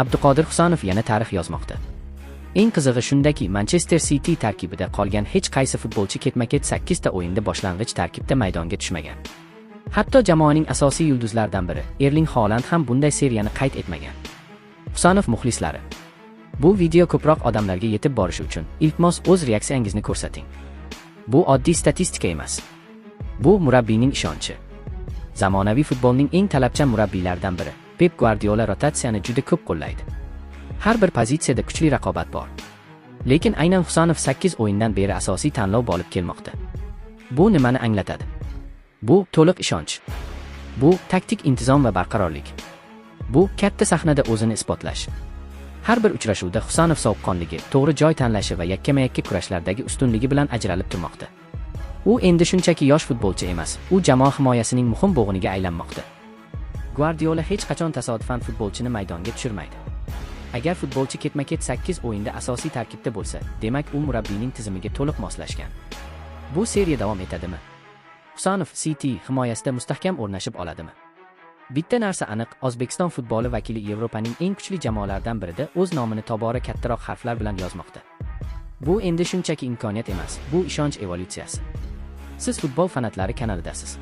Abduqodir Husanov yana tarix yozmoqda. Eng qizig'i shundaki, Manchester City tarkibida qolgan hech qaysi futbolchi ketma-ket 8 ta o'yinda boshlang'ich tarkibda maydonga tushmagan. Hatto jamoaning asosiy yulduzlaridan biri, Erling Haaland ham bunday seriyani qayd etmagan. Husanov muxlislari, bu video ko'proq odamlarga yetib borishi uchun iltimos o'z reaksiyangizni ko'rsating. Bu oddiy statistika emas. Bu murabbiyning ishonchi. Zamonaviy futbolning eng talabchan murabbiylaridan biri, Pep Guardiola rotatsiyani juda ko'p qo'llaydi. Har bir pozitsiyada kuchli raqobat bor. Lekin aynan Husanov 8 o'yindan beri asosiy tanlov bo'lib kelmoqda. Bu nimani anglatadi? Bu to'liq ishonch. Bu taktik intizom va barqarorlik. Bu katta sahnada o'zini isbotlash. Har bir uchrashuvda Husanov sovuqqonligi, to'g'ri joy tanlashi va yakkama-yakka kurashlardagi ustunligi bilan ajralib turmoqda. U endi shunchaki yosh futbolchi emas, u jamoa himoyasining muhim bo'g'iniga aylanmoqda. Guardiola hech qachon tasodifan futbolchini maydonga tushirmaydi. Agar futbolchi ketma-ket 8 o'yinda asosiy tarkibda bo'lsa, demak u murabbiyning tizimiga to'liq moslashgan. Bu seriya davom etadimi? Husanov City himoyasida mustahkam o'rnashib oladimi? Bitta narsa aniq, O'zbekiston futboli vakili Yevropaning eng kuchli jamoalaridan birida o'z nomini tobora kattaroq harflar bilan yozmoqda. Bu endi shunchaki imkoniyat emas, bu ishonch evolyutsiyasi. Siz futbol fanatlari kanalidasiz.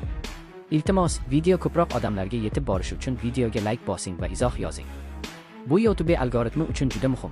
Iltimos, video ko'proq odamlarga yetib borishi uchun videoga like bosing va izoh yozing. Bu YouTube algoritmi uchun juda muhim.